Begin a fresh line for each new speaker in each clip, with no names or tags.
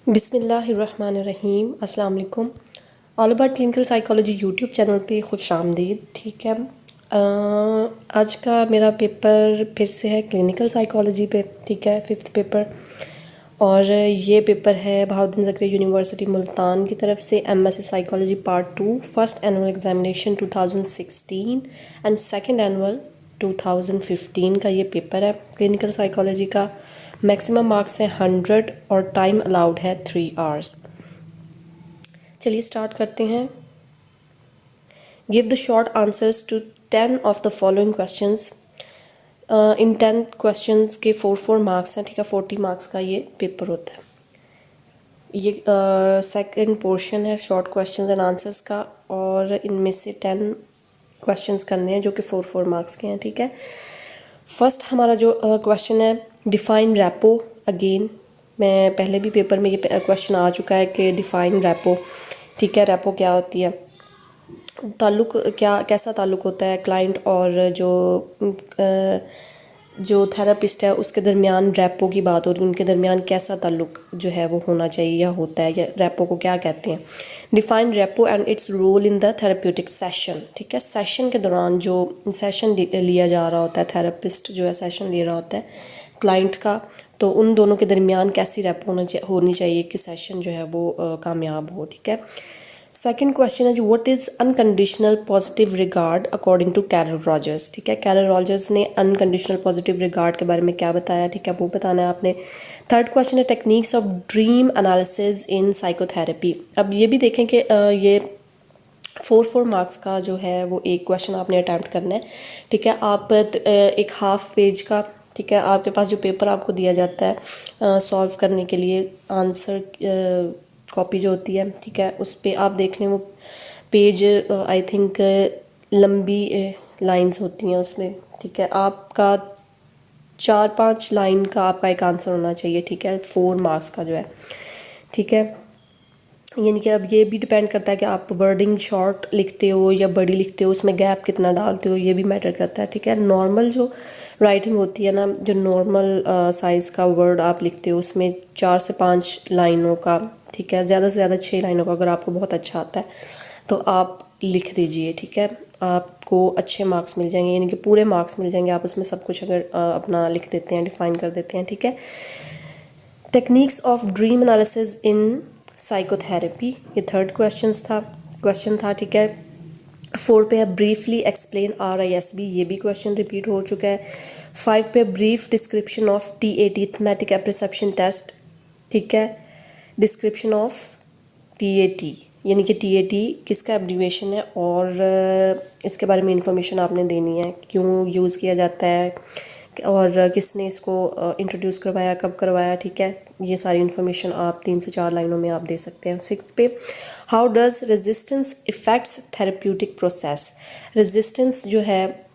बिस्मिल्लाहिर्रहमानिर्रहीम अस्सलाम वालेकुम। All about clinical psychology YouTube channel पे खुश आमदीद। ठीक है, आज का मेरा पेपर फिर से है क्लिनिकल साइकोलॉजी पे। ठीक है, 5th पेपर, और ये पेपर है बहाउद्दीन ज़करिया यूनिवर्सिटी मुल्तान की तरफ से MSc psychology part 2 first annual examination 2016 and second annual 2015 का ये पेपर है क्लिनिकल साइकोलॉजी का। मैक्सिमम मार्क्स हैं 100 और टाइम अलाउड है 3 आवर्स। चलिए स्टार्ट करते हैं। Give the short answers to 10 of the following questions. In 10 questions के 4 मार्क्स हैं। ठीक है, 40 मार्क्स का ये पेपर होता है। ये सेकंड पोर्शन है शॉर्ट क्वेश्चंस एंड आंसर्स का, और इनमें से 10 क्वेश्चंस करने हैं जो कि 4 मार्क्स के हैं। ठीक है, फर्स्ट हमारा जो क्वेश्चन है, डिफाइन रेपो। अगेन मैं पहले भी पेपर में ये क्वेश्चन आ चुका है कि डिफाइन रेपो। ठीक है, रेपो क्या होती है, ताल्लुक़ क्या, कैसा ताल्लुक़ होता है क्लाइंट और जो थेरेपिस्ट है उसके दरमियान। रेपो की बात हो रही है, उनके दरमियान कैसा ताल्लुक़ जो है वो होना चाहिए या होता है, या रेपो को क्या कहते हैं। Define rapport and its role in the therapeutic session. ठीक है, सेशन के दौरान जो सेशन लिया जा रहा होता है, थेरेपिस्ट जो है सेशन ले रहा होता है क्लाइंट का, तो उन दोनों के दरमियान कैसी रेपो होनी चाहिए कि सेशन जो है वो कामयाब हो। ठीक है, सेकंड क्वेश्चन है जी, what is unconditional positive regard according to Carl Rogers. ठीक है, कैरल रॉजर्स ने अनकंडीशनल पॉजिटिव रिगार्ड के बारे में क्या बताया। ठीक है, वो बताना है आपने। थर्ड क्वेश्चन है, techniques of dream analysis in psychotherapy. अब ये भी देखें कि ये 4 मार्क्स का जो है वो एक क्वेश्चन आपने अटैम्प्ट करना है। ठीक है, आप एक हाफ पेज का, ठीक है, आपके पास जो पेपर आपको दिया जाता है सॉल्व करने के लिए, आंसर कॉपी जो होती है, ठीक है, उस पर आप देख लें वो पेज आई थिंक लंबी लाइंस होती हैं उसमें। ठीक है, आपका 4-5 लाइन का आपका एक आंसर होना चाहिए। ठीक है, 4 मार्क्स का जो है। ठीक है, यानी कि अब ये भी डिपेंड करता है कि आप वर्डिंग शॉर्ट लिखते हो या बड़ी लिखते हो, उसमें गैप कितना डालते हो, ये भी मैटर करता है। ठीक है, नॉर्मल जो राइटिंग होती है ना, जो नॉर्मल साइज़ का वर्ड आप लिखते हो उसमें 4 से 5 लाइनों का, ठीक है, ज़्यादा से ज़्यादा 6 लाइनों का अगर आपको बहुत अच्छा आता है तो आप लिख दीजिए। ठीक है, आपको अच्छे मार्क्स मिल जाएंगे, यानी कि पूरे मार्क्स मिल जाएंगे आप उसमें सब कुछ अगर अपना लिख देते हैं, डिफाइन कर देते हैं। ठीक है, techniques of dream analysis in psychotherapy, ये थर्ड क्वेश्चन था। ठीक है, 4 पे है ब्रीफली एक्सप्लेन RISB, ये भी क्वेश्चन रिपीट हो चुका है। 5 पे brief description of TAT thematic apperception test. ठीक है, डिस्क्रिप्शन ऑफ TAT, यानी कि TAT किसका एब्रीविएशन है और इसके बारे में इंफॉर्मेशन आपने देनी है, क्यों यूज़ किया जाता है और किसने इसको इंट्रोड्यूस करवाया, कब करवाया। ठीक है, ये सारी इन्फॉर्मेशन आप 3 से 4 लाइनों में आप दे सकते हैं। 6 पे, how does resistance effects therapeutic process. Resistance जो है,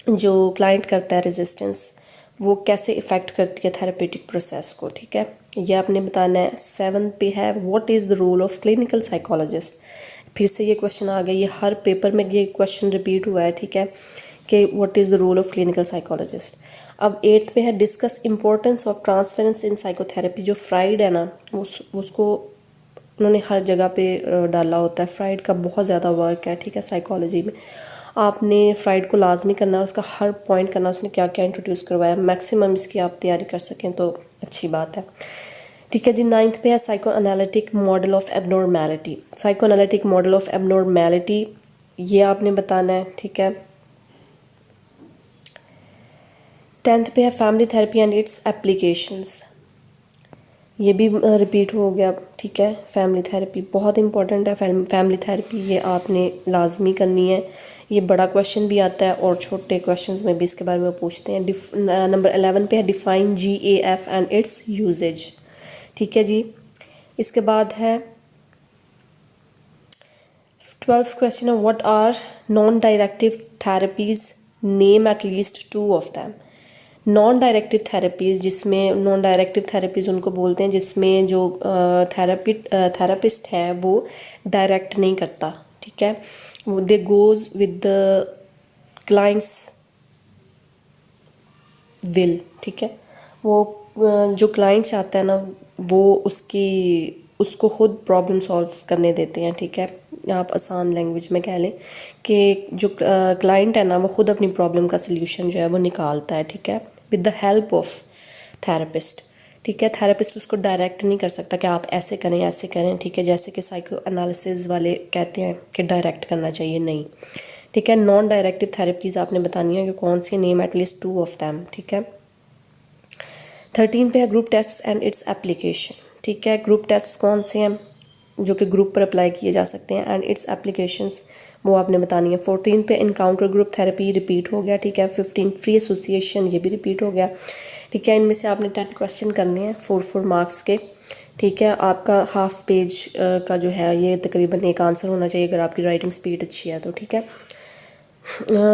जो क्लाइंट करता है रेजिस्टेंस, वो कैसे इफ़ेक्ट करती है थेरेप्यूटिक प्रोसेस को। ठीक है, ये आपने बताना है। 7 पे है, what is the role of clinical psychologist. फिर से ये क्वेश्चन आ गया, ये हर पेपर में ये क्वेश्चन रिपीट हुआ है। ठीक है, कि what is the role of clinical psychologist. अब 8 पे है, discuss importance of transference in psychotherapy. जो फ्राइड है ना, उसको उन्होंने हर जगह पे डाला होता है। फ्राइड का बहुत ज़्यादा वर्क है। ठीक है, साइकोलॉजी में आपने फ्राइड को लाजमी करना है, उसका हर पॉइंट करना, उसने क्या क्या इंट्रोड्यूस करवाया, मैक्सिमम इसकी आप तैयारी कर सकें तो अच्छी बात है। ठीक है जी, 9th पे है, psycho analytic model of abnormality. Psycho analytic model of abnormality ये आपने बताना है। ठीक है, 10th पे है, family therapy and its applications, ये भी रिपीट हो गया। ठीक है, फैमिली थेरेपी बहुत इंपॉर्टेंट है। फैमिली थेरेपी ये आपने लाजमी करनी है। ये बड़ा क्वेश्चन भी आता है और छोटे क्वेश्चंस में भी इसके बारे में पूछते हैं। नंबर 11 पे है, define GAF and its uses. ठीक है जी, इसके बाद है 12th क्वेश्चन है, what are non directive therapies, name at least 2 of them. Non directive therapies, जिसमें नॉन डायरेक्टिव थेरेपीज़ उनको बोलते हैं जिसमें जो थेरेपिस्ट है वो डायरेक्ट नहीं करता। ठीक है, वो दे goes with the clients will. ठीक है, वो जो क्लाइंट चाहता है ना वो उसको खुद प्रॉब्लम सॉल्व करने देते हैं, ठीक है। आप आसान लैंग्वेज में कह लें कि जो क्लाइंट है ना वो खुद अपनी प्रॉब्लम का सल्यूशन जो है वो निकालता है, ठीक है, with the help of therapist, ठीक है। थेरेपिस्ट उसको डायरेक्ट नहीं कर सकता कि आप ऐसे करें, ठीक है, जैसे कि साइको एनालिसिस वाले कहते हैं कि डायरेक्ट करना चाहिए, नहीं, ठीक है। नॉन डायरेक्टिव थेरेपीज़ आपने बतानी है कि कौन सी, नेम एटलीस्ट 2 ऑफ दैम, ठीक है। 13 पे है group test and its application, ठीक है। ग्रुप टेस्ट कौन से हैं जो कि ग्रुप पर अप्लाई किए जा सकते हैं, एंड इट्स एप्लीकेशंस वो आपने बतानी है। 14 पे इनकाउंटर ग्रुप थेरेपी रिपीट हो गया, ठीक है। 15 फ्री एसोसिएशन ये भी रिपीट हो गया, ठीक है। इनमें से आपने 10 क्वेश्चन करने हैं 4 मार्क्स के, ठीक है। आपका हाफ पेज का जो है ये तकरीबन एक आंसर होना चाहिए अगर आपकी राइटिंग स्पीड अच्छी है तो, ठीक है।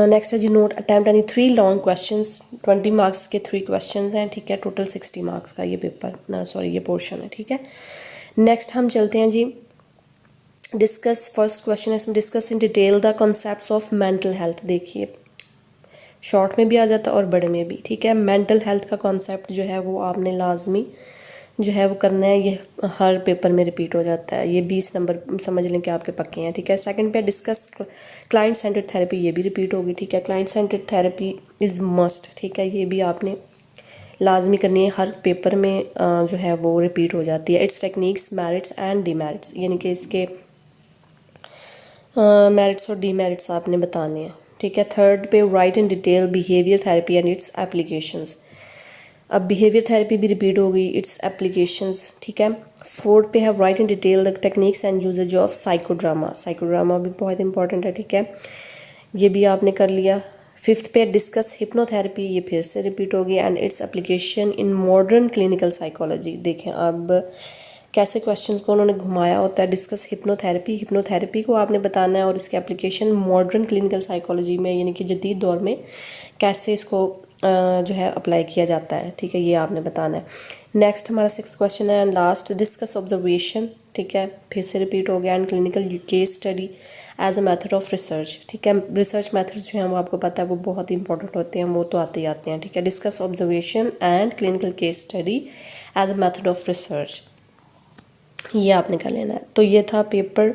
नेक्स्ट है जी note attempt any 3 long questions, 20 marks के 3 क्वेश्चंस हैं, ठीक है। टोटल 60 मार्क्स का ये पेपर ये पोर्शन है, ठीक है। नेक्स्ट हम चलते हैं जी डिस्कस, फर्स्ट क्वेश्चन है इसमें, discuss in detail the concepts of mental health. देखिए शॉर्ट में भी आ जाता है और बड़े में भी, ठीक है। मेंटल हेल्थ का कॉन्सेप्ट जो है वो आपने लाजमी जो है वो करना है, ये हर पेपर में रिपीट हो जाता है, ये 20 नंबर समझ लें कि आपके पक्के हैं, ठीक है। सेकंड पे डिस्कस क्लाइंट सेंटर्ड थेरेपी, ये भी रिपीट होगी, ठीक है। Client centred therapy is must, ठीक है, ये भी आपने लाजमी करनी है, हर पेपर में जो है वो रिपीट हो जाती है। It's techniques merits and demerits, यानी कि इसके मेरिट्स और डीमेरिट्स आपने बताने हैं, ठीक है। थर्ड पे write in detail behaviour therapy and its applications, अब बिहेवियर थेरेपी भी रिपीट हो गई, इट्स एप्लीकेशंस, ठीक है। फोर्थ पे है write in detail the techniques and uses of psychodrama, psychodrama भी बहुत इंपॉर्टेंट है, ठीक है, ये भी आपने कर लिया। फिफ्थ पे डिस्कस हिप्नोथेरेपी, ये फिर से रिपीट होगी, and its application in modern clinical psychology. देखें अब कैसे क्वेश्चंस को उन्होंने घुमाया होता है। डिस्कस हिप्नोथेरेपी, हिप्नोथेरेपी को आपने बताना है और इसकी एप्लीकेशन मॉडर्न क्लिनिकल साइकोलॉजी में, यानी कि जदीद दौर में कैसे इसको जो है अप्लाई किया जाता है, ठीक है, ये आपने बताना है। नेक्स्ट हमारा 6th क्वेश्चन है एंड लास्ट, डिस्कस ऑब्जर्वेशन, ठीक है, फिर से रिपीट हो गया, and clinical case study as a method of research, ठीक है। रिसर्च मेथड्स जो हैं वो आपको पता है वो बहुत इंपॉर्टेंट होते हैं, वो तो आते ही आते हैं, ठीक है। Discuss observation and clinical case study as a method of research, ये आपने कर लेना है। तो ये था पेपर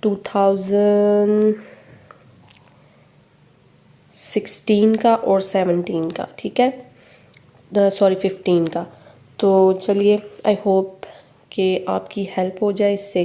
2016 का और 17 का, ठीक है, 15 का। तो चलिए आई होप कि आपकी हेल्प हो जाए इससे।